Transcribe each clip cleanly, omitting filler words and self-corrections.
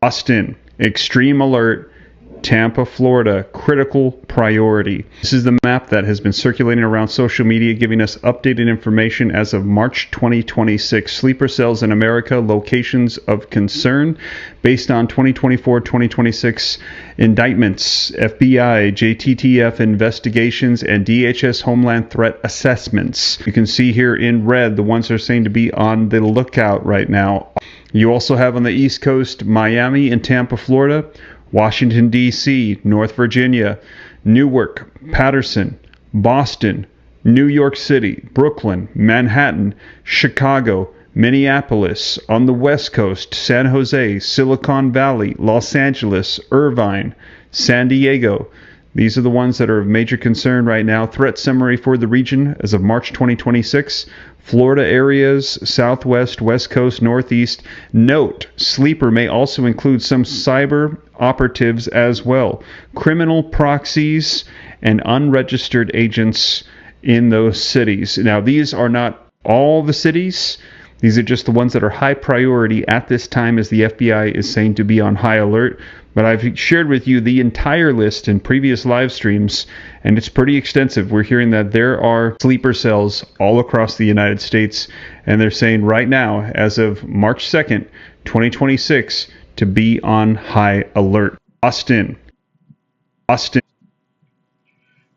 Austin, extreme alert. Tampa, Florida, critical priority. This is the map that has been circulating around social media, giving us updated information as of March 2026. Sleeper cells in America, locations of concern, based on 2024-2026 indictments, FBI, JTTF investigations, and DHS Homeland Threat assessments. You can see here in red the ones that are saying to be on the lookout right now. You also have on the East Coast, Miami and Tampa, Florida, Washington, D.C., North Virginia, Newark, Patterson, Boston, New York City, Brooklyn, Manhattan, Chicago, Minneapolis, on the West Coast, San Jose, Silicon Valley, Los Angeles, Irvine, San Diego. These are the ones that are of major concern right now. Threat summary for the region as of March 2026. Florida areas, Southwest, West Coast, Northeast. Note, sleeper may also include some cyber operatives as well. Criminal proxies and unregistered agents in those cities. Now, these are not all the cities. These are just the ones that are high priority at this time, as the FBI is saying to be on high alert. But I've shared with you the entire list in previous live streams, and it's pretty extensive. We're hearing that there are sleeper cells all across the United States, and they're saying right now, as of March 2nd, 2026, to be on high alert. Austin.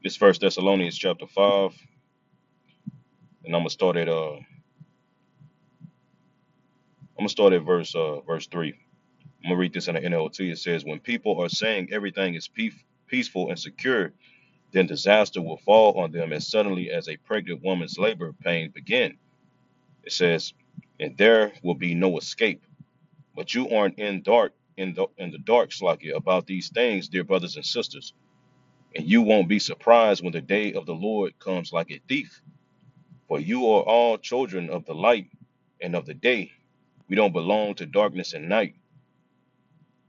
This First Thessalonians chapter 5, and I'm gonna start at verse 3. I'm gonna read this in the NLT. It says, "When people are saying everything is peaceful and secure, then disaster will fall on them as suddenly as a pregnant woman's labor pains begin." It says, "And there will be no escape." But you aren't in the dark, Slakia, about these things, dear brothers and sisters. And you won't be surprised when the day of the Lord comes like a thief. For you are all children of the light and of the day. We don't belong to darkness and night.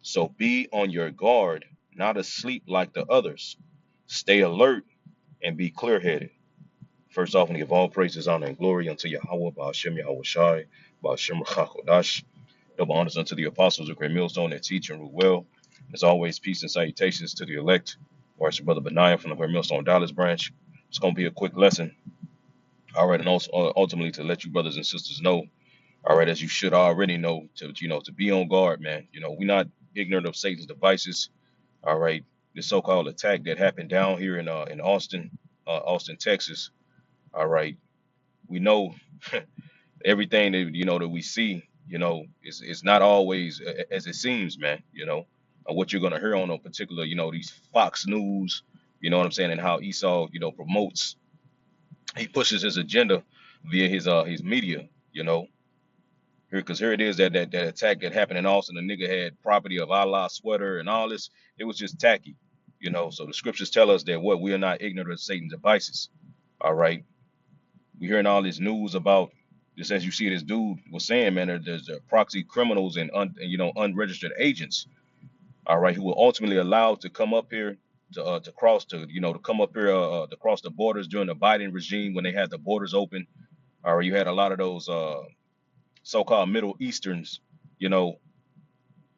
So be on your guard, not asleep like the others. Stay alert and be clear-headed. First off, and give all praises, honor, and glory unto Yahweh, Ba'ashem Yahweh Shai, Ba'ashem Chakodash. Double honors unto the apostles of Great Millstone that teach and rule well. As always, peace and salutations to the elect. Or it's your brother Benaiah from the Great Millstone Dallas branch. It's going to be a quick lesson. All right, and also ultimately to let you brothers and sisters know, all right, as you should already know, to be on guard, man. We're not ignorant of Satan's devices. All right, this so-called attack that happened down here in Austin, Texas. All right, we know everything that we see. It's not always as it seems, man. What you're gonna hear on a particular, these Fox News. You know what I'm saying, and how Esau, promotes, he pushes his agenda via his media. Because here it is that attack that happened in Austin. The nigga had property of Allah sweater and all this. It was just tacky. So the scriptures tell us that we are not ignorant of Satan's devices. All right, we hearing all this news about just as you see this dude was saying, man. There's proxy criminals and unregistered agents. All right, who were ultimately allowed to come up here to cross to come up here to cross the borders during the Biden regime when they had the borders open. All right, you had a lot of those so-called Middle Easterns,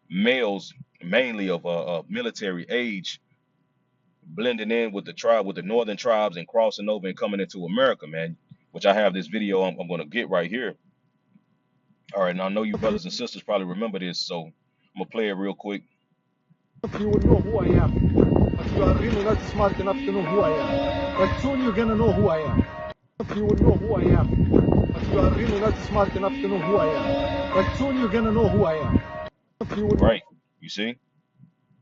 males mainly of military age, blending in with the northern tribes and crossing over and coming into America, man. Which I have this video I'm going to get right here. All right, and I know you brothers and sisters probably remember this, so I'm gonna play it real quick. You will know who I am, but you are really not smart enough to know who I am. But soon you're gonna know who I am. You will know who I am, but you are really not smart enough to know who I am. But soon you're gonna know who I am. Right, you see.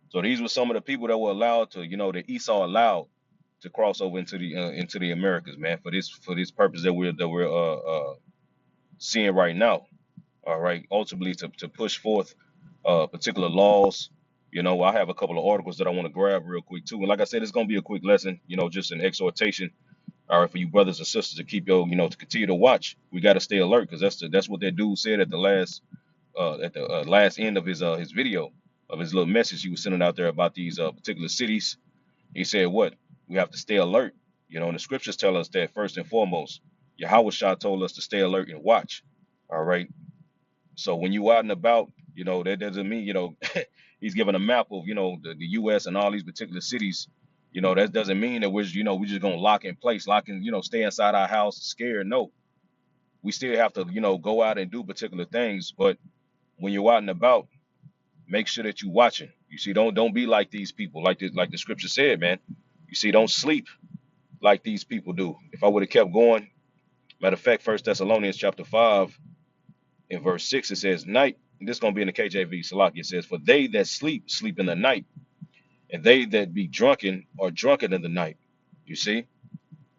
So these were some of the people that were allowed to, that Esau allowed to cross over into the Americas, man, for this purpose that we're seeing right now. All right, ultimately to push forth particular laws. I have a couple of articles that I want to grab real quick too. And like I said, it's gonna be a quick lesson, just an exhortation. All right, for you brothers and sisters to keep to continue to watch. We got to stay alert because that's what that dude said at the last end of his video, of his little message he was sending out there about these particular cities. He said what? We have to stay alert. And the scriptures tell us that first and foremost, Yahweh Shah told us to stay alert and watch. All right. So when you out and about, That doesn't mean, he's giving a map of, the U.S. and all these particular cities. That doesn't mean that we're just gonna lock in place, stay inside our house scared. No, we still have to, go out and do particular things. But when you're out and about, make sure that you're watching. You see, don't be like these people, like the scripture said, man. You see, don't sleep like these people do. If I would have kept going, matter of fact, First Thessalonians chapter 5 in verse 6, it says, night, and this is gonna be in the KJV, Salaki, it says, for they that sleep, sleep in the night, and they that be drunken are drunken in the night. You see?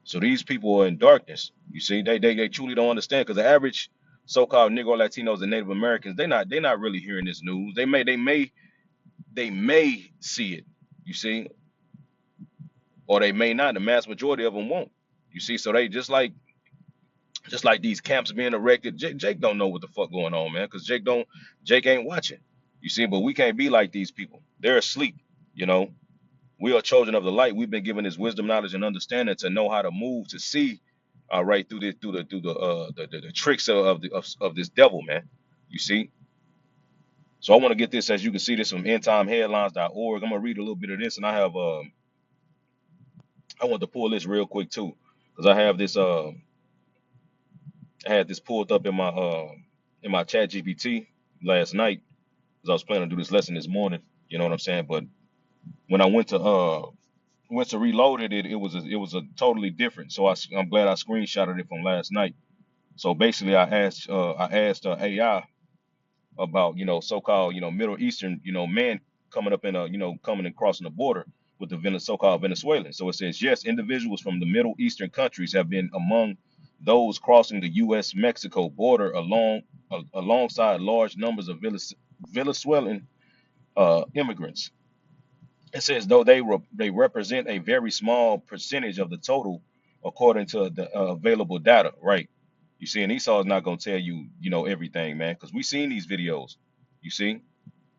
So these people are in darkness. You see, they truly don't understand, because the average so-called Negro, Latinos, and Native Americans, they're not really hearing this news. They may see it, you see, or they may not. The mass majority of them won't. You see, so they just like these camps being erected. Jake don't know what the fuck going on, man, because Jake ain't watching. You see, but we can't be like these people. They're asleep. You know, we are children of the light. We've been given this wisdom, knowledge, and understanding to know how to move, to see, right through the tricks of this devil, man. You see. So I want to get this, as you can see this from endtimeheadlines.org. I'm gonna read a little bit of this, and I want to pull this real quick too, because I have this I had this pulled up in my chat GPT last night, because I was planning to do this lesson this morning. You know what I'm saying? But when I went to reload it, it was a totally different. So I'm glad I screenshotted it from last night. So basically, I asked AI about, so-called, Middle Eastern, man coming up in coming and crossing the border with the so-called Venezuelan. So it says, yes, individuals from the Middle Eastern countries have been among those crossing the U.S. Mexico border alongside large numbers of Venezuelan immigrants. It says, though they represent a very small percentage of the total, according to the available data, right? You see, and Esau is not going to tell you, everything, man, because we seen these videos. You see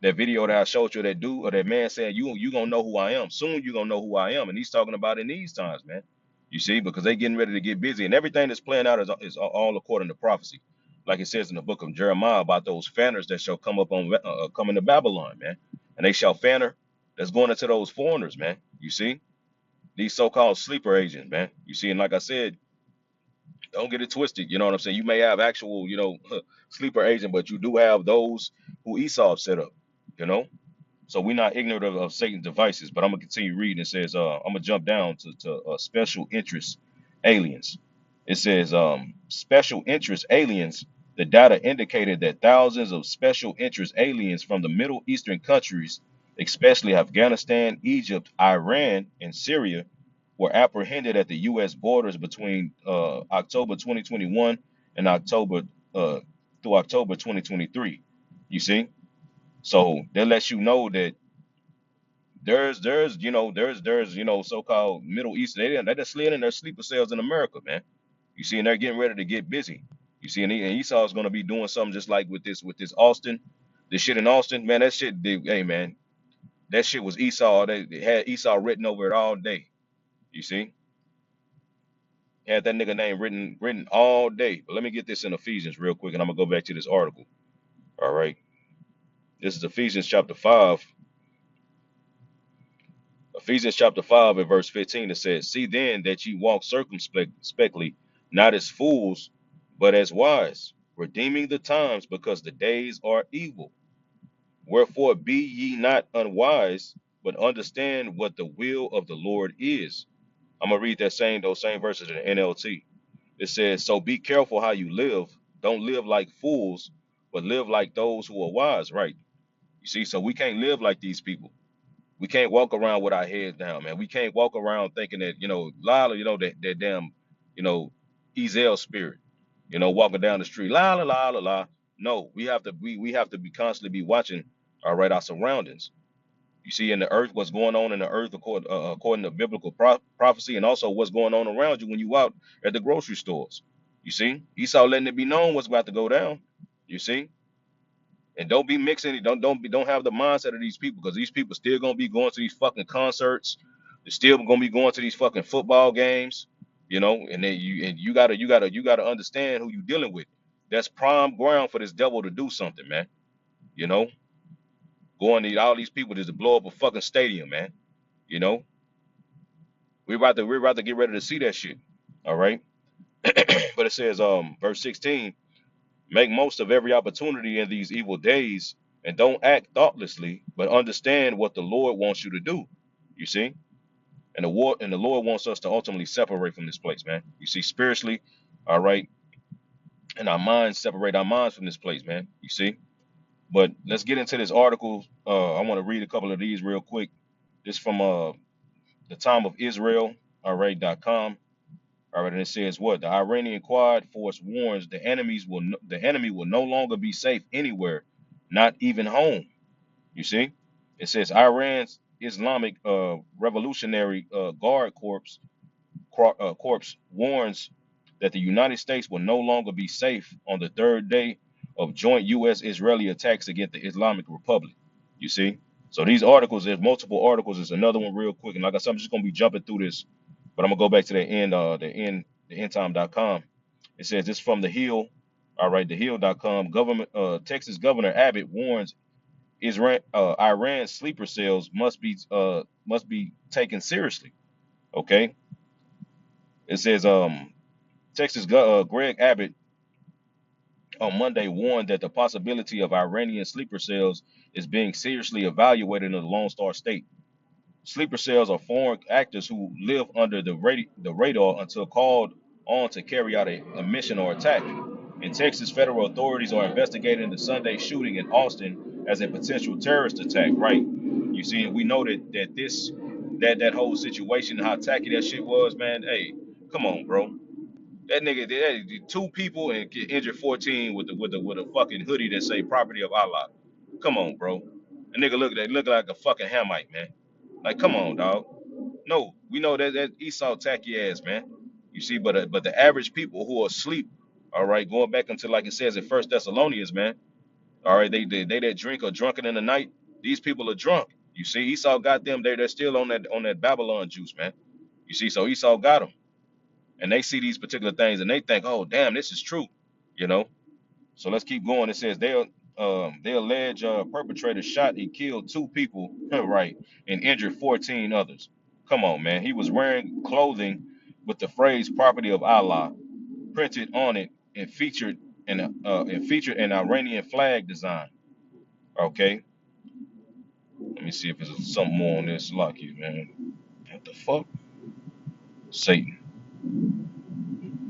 that video that I showed you, that dude or that man saying, you gonna know who I am. Soon you gonna know who I am, and he's talking about in these times, man. You see, because they getting ready to get busy, and everything that's playing out is all according to prophecy, like it says in the book of Jeremiah about those fanners that shall come into Babylon, man, and they shall fanner. That's going into those foreigners, man. You see, these so-called sleeper agents, man. You see, and like I said, don't get it twisted. You know what I'm saying? You may have actual, sleeper agent, but you do have those who Esau set up, you know? So we're not ignorant of Satan's devices, but I'm gonna continue reading. It says, I'm gonna jump down to special interest aliens. It says, special interest aliens. The data indicated that thousands of special interest aliens from the Middle Eastern countries, especially Afghanistan, Egypt, Iran, and Syria, were apprehended at the U.S. borders between October 2021 and October through October 2023. You see, so that lets you know that there's so-called Middle East. They just slid in their sleeper cells in America, man. You see, and they're getting ready to get busy. You see, and Esau is going to be doing something just like with this Austin, this shit in Austin, man. That shit, hey man, that shit was Esau. They had Esau written over it all day. You see, had that nigga name written all day. But let me get this in Ephesians real quick, and I'm gonna go back to this article. All right, this is Ephesians chapter 5. Ephesians chapter 5 and verse 15, it says, see then that ye walk circumspectly, not as fools, but as wise, redeeming the times, because the days are evil. Wherefore be ye not unwise, but understand what the will of the Lord is. I'm gonna read those same verses in the NLT. It says, so be careful how you live. Don't live like fools, but live like those who are wise, right? You see, so we can't live like these people. We can't walk around with our heads down, man. We can't walk around thinking that, Lala, that damn, Ezel spirit, walking down the street, la la la la la. No, we have to be constantly be watching, all right, our surroundings. You see, in the earth, what's going on in the earth according to biblical prophecy, and also what's going on around you when you out at the grocery stores. You see, Esau letting it be known what's about to go down. You see. And don't be mixing it. Don't have the mindset of these people, because these people still gonna be going to these fucking concerts. They're still gonna be going to these fucking football games, And then you gotta understand who you dealing with. That's prime ground for this devil to do something, man. You know, going to all these people just to blow up a fucking stadium, man. You know, we're about to get ready to see that shit. All right. But it says, verse 16, make most of every opportunity in these evil days and don't act thoughtlessly, but understand what the Lord wants you to do. You see? And the Lord wants us to ultimately separate from this place, man. You see, spiritually, all right, and our minds separate our minds from this place, man. You see? But let's get into this article. I want to read a couple of these real quick. This from the time of Israel, all right.com. All right, and it says what? The Iranian Quad Force warns the enemy will no longer be safe anywhere, not even home. You see? It says Iran's Islamic Revolutionary Guard Corps warns that the United States will no longer be safe on the third day of joint U.S.-Israeli attacks against the Islamic Republic. You see? So these articles, there's multiple articles. There's another one real quick, and like I said, I'm just gonna be jumping through this, but I'm gonna go back to the endtime.com. It says this from the Hill. All right, thehill.com. Texas Governor Abbott warns Iran's sleeper cells must be taken seriously. Okay. It says Greg Abbott on Monday warned that the possibility of Iranian sleeper cells is being seriously evaluated in the Lone Star State. Sleeper cells are foreign actors who live under the radar until called on to carry out a mission or attack. In Texas, federal authorities are investigating the Sunday shooting in Austin as a potential terrorist attack. Right? You see, we know that whole situation, how tacky that shit was, man. Hey, come on, bro. That nigga did two people and get injured 14 with a fucking hoodie that say property of Allah. Come on, bro. A nigga look like a fucking Hamite, man. Like, come on, dog. No, we know that Esau tacky ass, man. You see, but the average people who are asleep, all right, going back into like it says in First Thessalonians, man. All right, they that drink or drunken in the night. These people are drunk. You see, Esau got them. They're still on that Babylon juice, man. You see, so Esau got them, and they see these particular things and they think, oh damn, this is true, you know. So let's keep going. It says they allege perpetrator shot and killed two people, right, and injured 14 others. Come on, man. He was wearing clothing with the phrase "property of Allah" printed on it and featured an Iranian flag design. Okay, let me see if there's something more on this. Lucky man, what the fuck, Satan.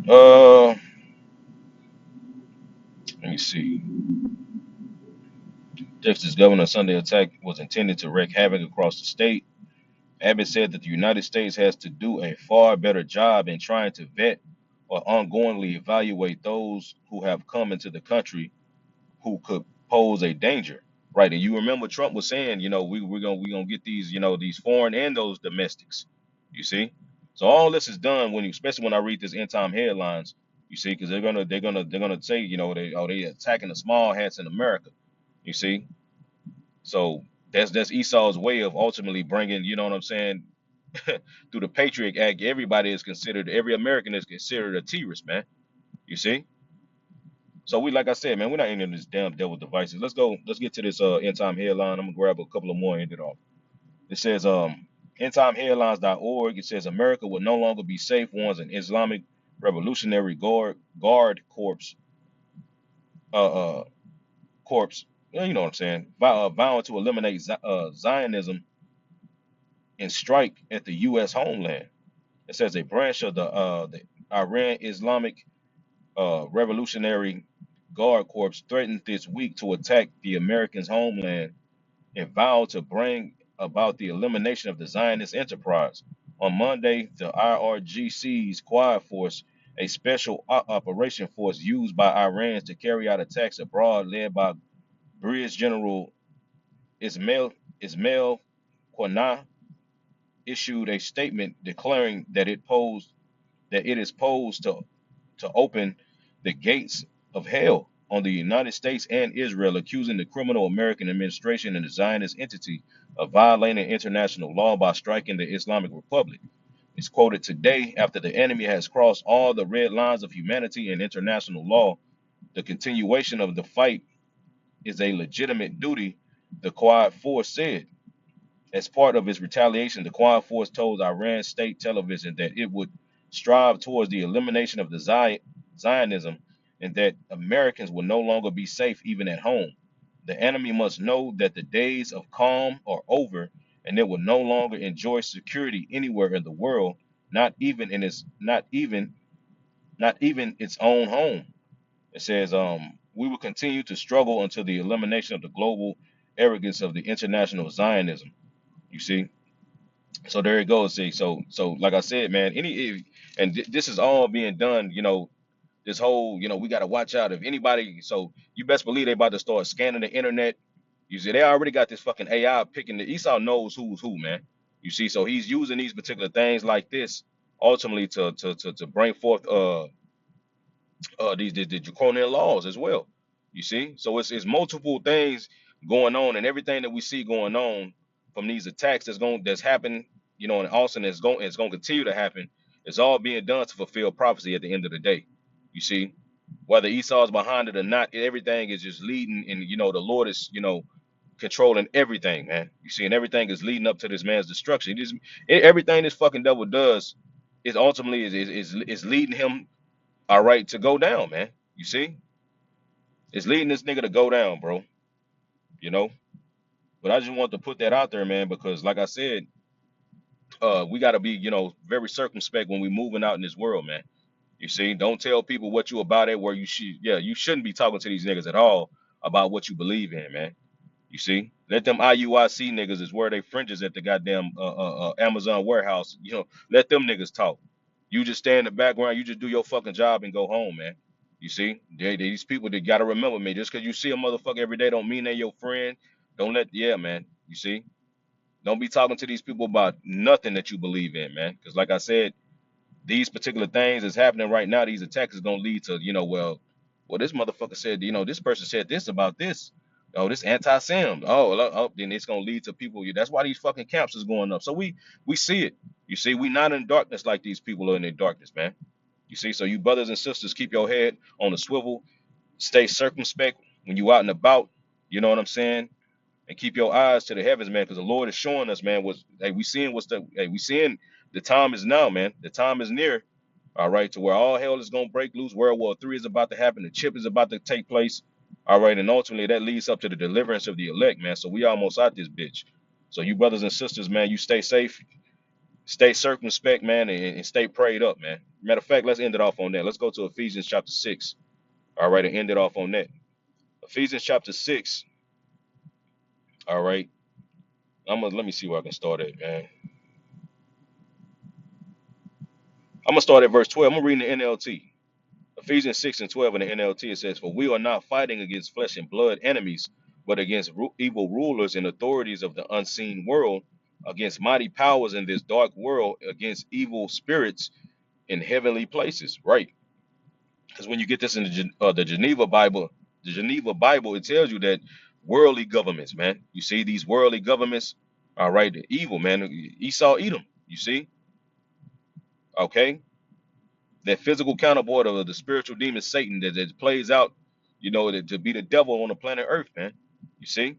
Let me see. Texas Governor Sunday attack was intended to wreak havoc across the state. Abbott said that the United States has to do a far better job in trying to vet or ongoingly evaluate those who have come into the country who could pose a danger. Right. And you remember Trump was saying, we're gonna get these, these foreign and those domestics. You see? So all this is done especially when I read this end time headlines, you see, because they're gonna say, they attacking the small hats in America. You see? So that's Esau's way of ultimately bringing, you know what I'm saying, through the Patriot Act, every American is considered a terrorist, man. You see? So like I said, man, we're not into this damn devil devices. Let's get to this end time headline. I'm gonna grab a couple of more and end it off. It says endtimeheadlines.org. It says America will no longer be safe, warns an Islamic Revolutionary Guard Corps uh, corpse, you know what I'm saying, vowing to eliminate Zionism and strike at the U.S. homeland. It says a branch of the Iran Islamic Revolutionary Guard Corps threatened this week to attack the Americans' homeland and vowed to bring about the elimination of the Zionist enterprise. On Monday, the IRGC's Quad Force, a special operation force used by Iran to carry out attacks abroad, led by Brigadier General Ismail Quanah, issued a statement declaring that it is posed to open the gates of hell on the United States and Israel, accusing the criminal American administration and the Zionist entity of violating international law by striking the Islamic Republic. It's quoted today after the enemy has crossed all the red lines of humanity and international law. The continuation of the fight is a legitimate duty, the Quad Force said. As part of its retaliation, the Quad Force told Iran state television that it would strive towards the elimination of the Zionism and that Americans will no longer be safe even at home. The enemy must know that the days of calm are over and it will no longer enjoy security anywhere in the world, not even its own home. It says, we will continue to struggle until the elimination of the global arrogance of the international Zionism. You see? So there it goes. See, so like I said, man, this is all being done. This whole, we got to watch out if anybody. So you best believe they about to start scanning the internet. You see, they already got this fucking AI picking. Esau knows who's who, man. You see, so he's using these particular things like this ultimately to bring forth the draconian laws as well. You see, so it's multiple things going on, and everything that we see going on from these attacks that's happened, and also it's going to continue to happen. It's all being done to fulfill prophecy at the end of the day. You see, whether Esau's behind it or not, everything is just leading, and the Lord is controlling everything, man. You see, and everything is leading up to this man's destruction. Everything this fucking devil does is ultimately is leading him all right to go down, man. You see, it's leading this nigga to go down, bro. You know, but I just want to put that out there, man, because like I said, we got to be, very circumspect when we moving out in this world, man. You see, don't tell people what you about it, where you shouldn't be talking to these niggas at all about what you believe in, man. You see, let them IUIC niggas is where they fringes at the goddamn Amazon warehouse. Let them niggas talk. You just stay in the background. You just do your fucking job and go home, man. You see, these people that gotta remember me. Just because you see a motherfucker every day don't mean they're your friend. Yeah, man. You see, don't be talking to these people about nothing that you believe in, man. Because like I said, these particular things that's happening right now, these attacks is gonna lead to, well, this motherfucker said, this person said this about this. Oh, this anti-Sam. Then it's gonna lead to people. That's why these fucking camps is going up. So we see it. You see, we not in darkness like these people are in their darkness, man. You see, so you brothers and sisters, keep your head on the swivel, stay circumspect when you out and about. You know what I'm saying? And keep your eyes to the heavens, man, because the Lord is showing us, man, we seeing the time is now, man. The time is near, all right, to where all hell is gonna break loose. World War III is about to happen, the chip is about to take place. All right, and ultimately that leads up to the deliverance of the elect, man. So we almost out this bitch. So you brothers and sisters, man, you stay safe, stay circumspect, man, and stay prayed up, man. Matter of fact, let's end it off on that. Let's go to Ephesians chapter 6. All right, and end it off on that. Ephesians chapter 6. All right. Let me see where I can start at, man. I'm gonna start at verse 12. I'm gonna read in the NLT. Ephesians 6 and 12 in the NLT, it says, "For we are not fighting against flesh and blood enemies, but against evil rulers and authorities of the unseen world, against mighty powers in this dark world, against evil spirits in heavenly places." Right? Because when you get this in the Geneva Bible, it tells you that worldly governments, man. You see these worldly governments, all right, the evil, man. Esau, Edom. You see, okay, that physical counterpart of the spiritual demon Satan that plays out, to be the devil on the planet Earth, man. You see?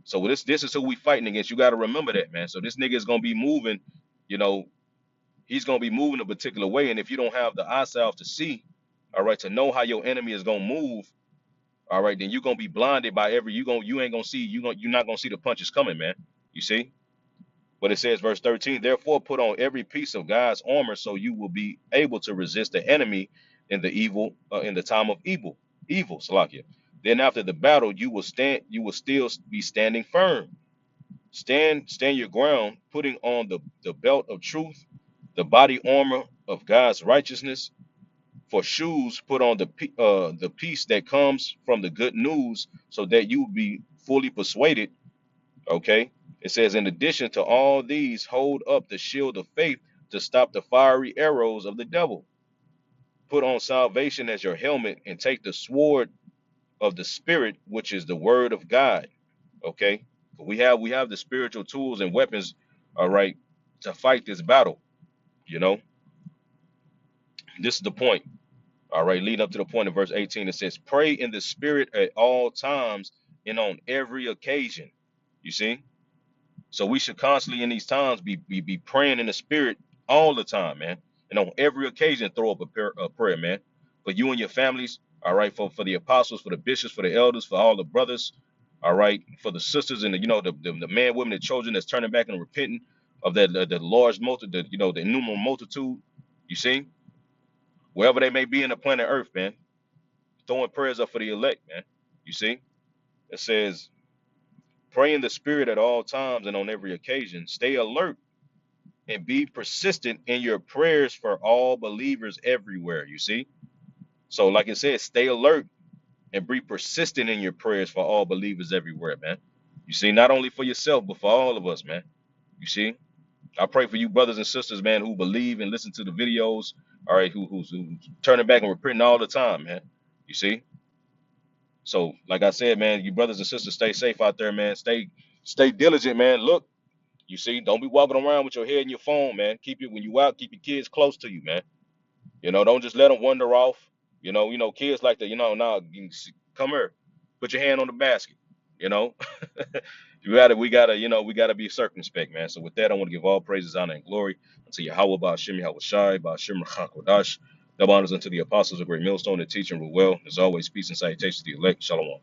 So this is who we fighting against. You got to remember that, man. So this nigga is gonna be moving, you know, he's gonna be moving a particular way. And if you don't have the eyesight to see, all right, to know how your enemy is gonna move, all right, then you're gonna be blinded by you ain't gonna see, you're not gonna see the punches coming, man. You see? But it says, verse 13, "Therefore put on every piece of God's armor so you will be able to resist the enemy in the time of evil, Salakia. Then after the battle, you will still be standing firm. Stand your ground, putting on the belt of truth, the body armor of God's righteousness. For shoes, put on the peace that comes from the good news, so that you will be fully persuaded." Okay. It says, "In addition to all these, hold up the shield of faith to stop the fiery arrows of the devil. Put on salvation as your helmet and take the sword of the spirit, which is the word of God." Okay. We have the spiritual tools and weapons, all right, to fight this battle. You know, this is the point. All right, leading up to the point of verse 18, it says, pray in the spirit at all times and on every occasion. You see? So we should constantly in these times be praying in the spirit all the time, man. And on every occasion, throw up a prayer, man. For you and your families, all right, for the apostles, for the bishops, for the elders, for all the brothers, all right, for the sisters and the, the men, women, and children that's turning back and repenting of that the large multitude, the innumerable multitude. You see, wherever they may be in the planet Earth, man, throwing prayers up for the elect, man. You see, it says, pray in the spirit at all times and on every occasion. Stay alert and be persistent in your prayers for all believers everywhere. You see? So, like I said, stay alert and be persistent in your prayers for all believers everywhere, man. You see, not only for yourself, but for all of us, man. You see? I pray for you brothers and sisters, man, who believe and listen to the videos, all right, who's turning back and repenting all the time, man. You see? So, like I said, man, you brothers and sisters, stay safe out there, man. Stay diligent, man. Look, you see, don't be walking around with your head in your phone, man. Keep it when you out, keep your kids close to you, man. Don't just let them wander off. Kids like to, now come here, put your hand on the basket. You know, we gotta be circumspect, man. So with that, I want to give all praises, honor, and glory unto Yahweh, Ba'ashem, Yahweh Shai, Ba'ashem, Rachakodash. Double honors unto the apostles of Great Millstone that teach and rule well. As always, peace and salutations to the elect. Shalom.